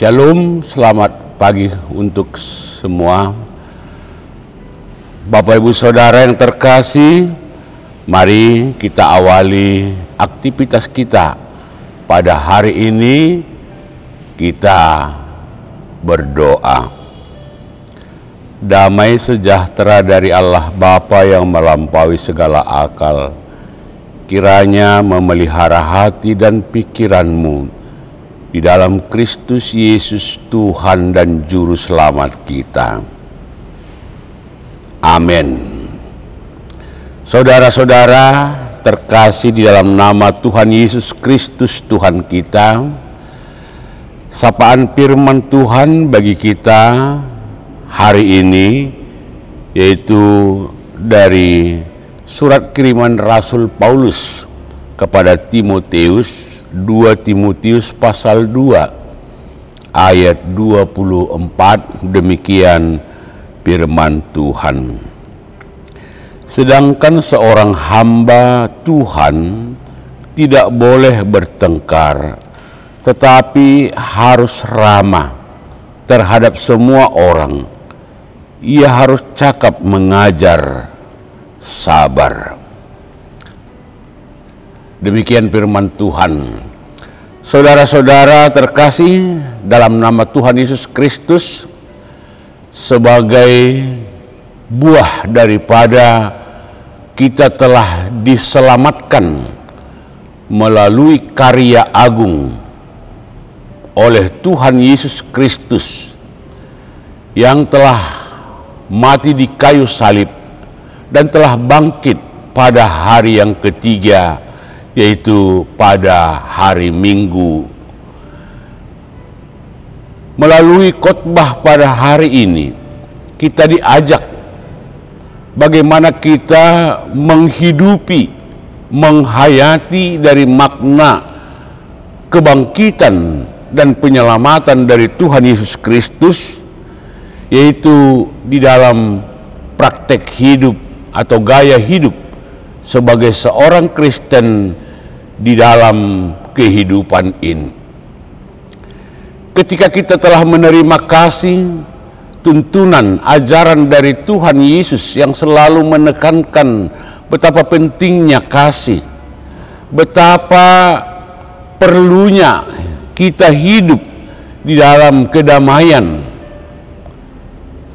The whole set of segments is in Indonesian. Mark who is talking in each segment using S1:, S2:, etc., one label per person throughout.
S1: Shalom, selamat pagi untuk semua. Bapak Ibu Saudara yang terkasih, mari kita awali aktivitas kita pada hari ini. Kita berdoa. Damai sejahtera dari Allah Bapa yang melampaui segala akal, kiranya memelihara hati dan pikiranmu di dalam Kristus Yesus Tuhan dan Juru Selamat kita. Amin. Saudara-saudara terkasih di dalam nama Tuhan Yesus Kristus Tuhan kita, sapaan firman Tuhan bagi kita hari ini yaitu dari surat kiriman Rasul Paulus kepada Timotius, 2 Timotius pasal 2 ayat 24, demikian firman Tuhan. Sedangkan seorang hamba Tuhan tidak boleh bertengkar, tetapi harus ramah terhadap semua orang. Ia harus cakap mengajar, sabar. Demikian firman Tuhan. Saudara-saudara terkasih dalam nama Tuhan Yesus Kristus, sebagai buah daripada kita telah diselamatkan melalui karya agung oleh Tuhan Yesus Kristus yang telah mati di kayu salib dan telah bangkit pada hari yang ketiga, yaitu pada hari Minggu. Melalui khotbah pada hari ini, kita diajak bagaimana kita menghidupi, menghayati dari makna kebangkitan dan penyelamatan dari Tuhan Yesus Kristus, yaitu di dalam praktek hidup atau gaya hidup sebagai seorang Kristen di dalam kehidupan ini. Ketika kita telah menerima kasih, tuntunan, ajaran dari Tuhan Yesus yang selalu menekankan betapa pentingnya kasih, betapa perlunya kita hidup di dalam kedamaian,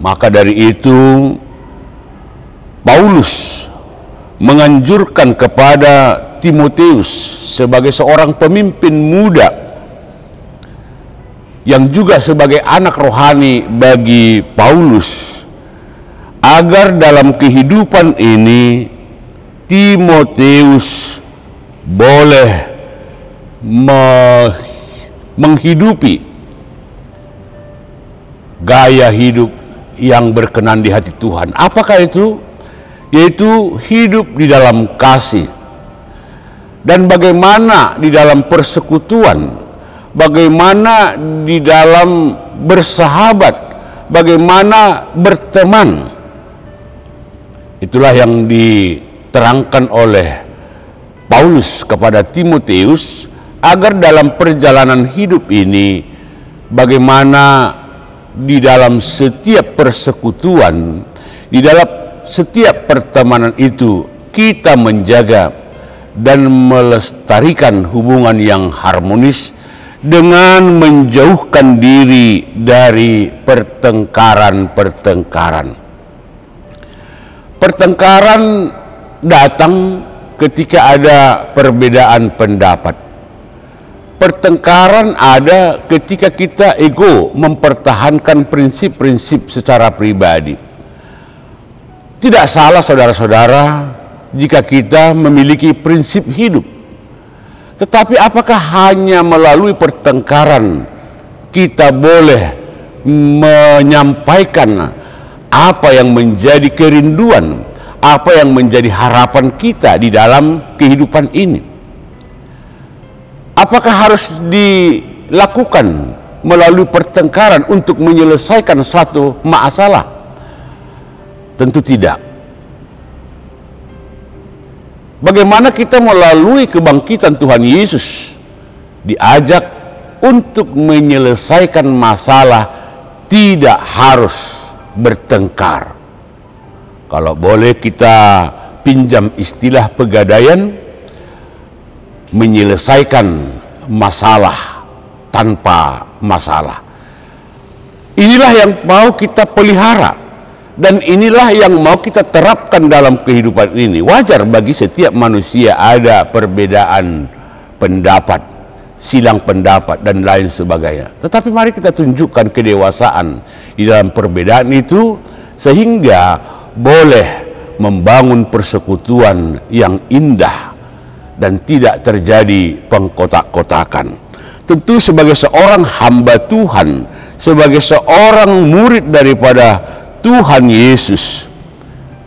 S1: maka dari itu Paulus menganjurkan kepada Timotius sebagai seorang pemimpin muda yang juga sebagai anak rohani bagi Paulus, agar dalam kehidupan ini Timotius boleh menghidupi gaya hidup yang berkenan di hati Tuhan. Apakah itu? Yaitu hidup di dalam kasih. Dan bagaimana di dalam persekutuan, bagaimana di dalam bersahabat, bagaimana berteman. Itulah yang diterangkan oleh Paulus kepada Timotius, agar dalam perjalanan hidup ini, bagaimana di dalam setiap persekutuan, di dalam setiap pertemanan itu kita menjaga dan melestarikan hubungan yang harmonis dengan menjauhkan diri dari pertengkaran-pertengkaran. Pertengkaran datang ketika ada perbedaan pendapat. Pertengkaran ada ketika kita ego mempertahankan prinsip-prinsip secara pribadi. Tidak salah saudara-saudara jika kita memiliki prinsip hidup. Tetapi apakah hanya melalui pertengkaran kita boleh menyampaikan apa yang menjadi kerinduan, apa yang menjadi harapan kita di dalam kehidupan ini? Apakah harus dilakukan melalui pertengkaran untuk menyelesaikan satu masalah? Tentu tidak. Bagaimana kita melalui kebangkitan Tuhan Yesus diajak untuk menyelesaikan masalah tidak harus bertengkar. Kalau boleh kita pinjam istilah Pegadaian, menyelesaikan masalah tanpa masalah. Inilah yang mau kita pelihara, dan inilah yang mau kita terapkan dalam kehidupan ini. Wajar bagi setiap manusia ada perbedaan pendapat, silang pendapat, dan lain sebagainya. Tetapi mari kita tunjukkan kedewasaan di dalam perbedaan itu, sehingga boleh membangun persekutuan yang indah dan tidak terjadi pengkotak-kotakan. Tentu sebagai seorang hamba Tuhan, sebagai seorang murid daripada Tuhan Yesus,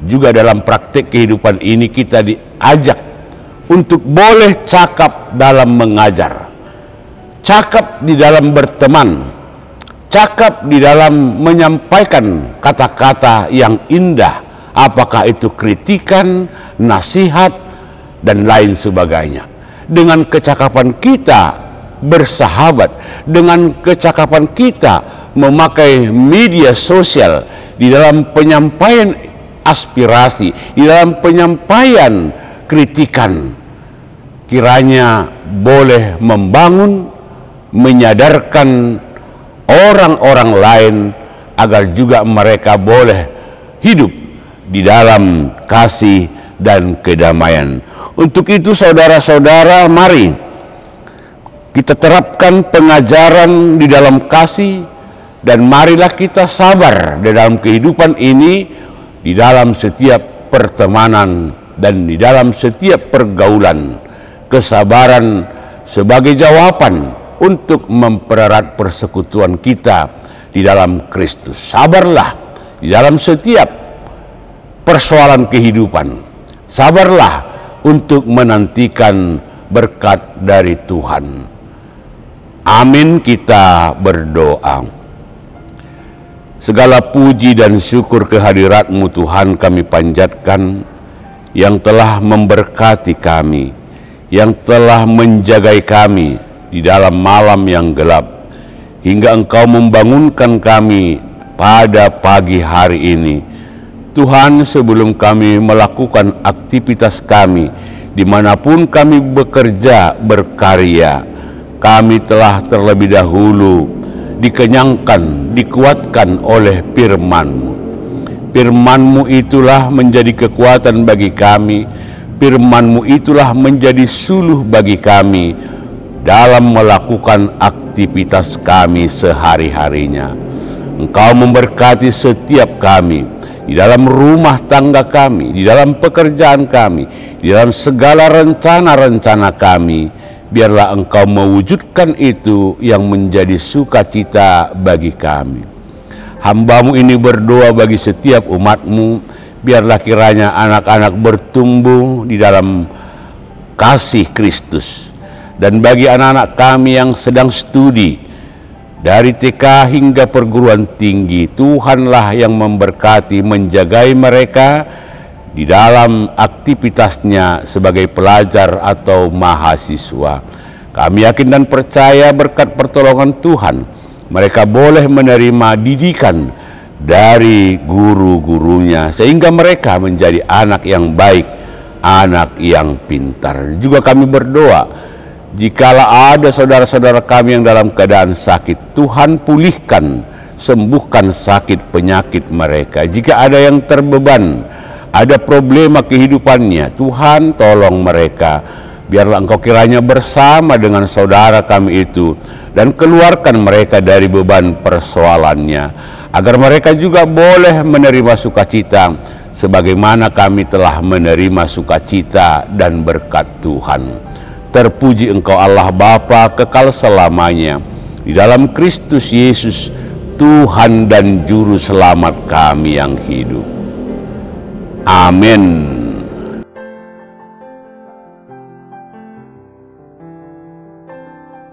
S1: juga dalam praktek kehidupan ini kita diajak untuk boleh cakap dalam mengajar, cakap di dalam berteman, cakap di dalam menyampaikan kata-kata yang indah, apakah itu kritikan, nasihat, dan lain sebagainya. Dengan kecakapan kita bersahabat, dengan kecakapan kita memakai media sosial di dalam penyampaian aspirasi, di dalam penyampaian kritikan, kiranya boleh membangun, menyadarkan orang-orang lain agar juga mereka boleh hidup di dalam kasih dan kedamaian. Untuk itu saudara-saudara, mari kita terapkan pengajaran di dalam kasih, dan marilah kita sabar di dalam kehidupan ini, di dalam setiap pertemanan dan di dalam setiap pergaulan. Kesabaran sebagai jawaban untuk mempererat persekutuan kita di dalam Kristus. Sabarlah di dalam setiap persoalan kehidupan. Sabarlah untuk menantikan berkat dari Tuhan. Amin, kita berdoa. Segala puji dan syukur kehadirat-Mu Tuhan kami panjatkan, yang telah memberkati kami, yang telah menjagai kami di dalam malam yang gelap, hingga Engkau membangunkan kami pada pagi hari ini. Tuhan, sebelum kami melakukan aktivitas kami, dimanapun kami bekerja berkarya, kami telah terlebih dahulu dikenyangkan, dikuatkan oleh firman-Mu. Firman-Mu itulah menjadi kekuatan bagi kami. Firman-Mu itulah menjadi suluh bagi kami dalam melakukan aktivitas kami sehari-harinya. Engkau memberkati setiap kami di dalam rumah tangga kami, di dalam pekerjaan kami, di dalam segala rencana-rencana kami. Biarlah Engkau mewujudkan itu yang menjadi sukacita bagi kami. Hamba-Mu ini berdoa bagi setiap umat-Mu, biarlah kiranya anak-anak bertumbuh di dalam kasih Kristus. Dan bagi anak-anak kami yang sedang studi, dari TK hingga perguruan tinggi, Tuhanlah yang memberkati, menjagai mereka di dalam aktivitasnya sebagai pelajar atau mahasiswa. Kami yakin dan percaya berkat pertolongan Tuhan, mereka boleh menerima didikan dari guru-gurunya, sehingga mereka menjadi anak yang baik, anak yang pintar. Juga kami berdoa, jikalau ada saudara-saudara kami yang dalam keadaan sakit, Tuhan pulihkan, sembuhkan sakit penyakit mereka. Jika ada yang terbeban, ada problema kehidupannya, Tuhan tolong mereka. Biarlah Engkau kiranya bersama dengan saudara kami itu, dan keluarkan mereka dari beban persoalannya, agar mereka juga boleh menerima sukacita, sebagaimana kami telah menerima sukacita dan berkat Tuhan. Terpuji Engkau Allah Bapa kekal selamanya, di dalam Kristus Yesus, Tuhan dan Juru Selamat kami yang hidup. Amin.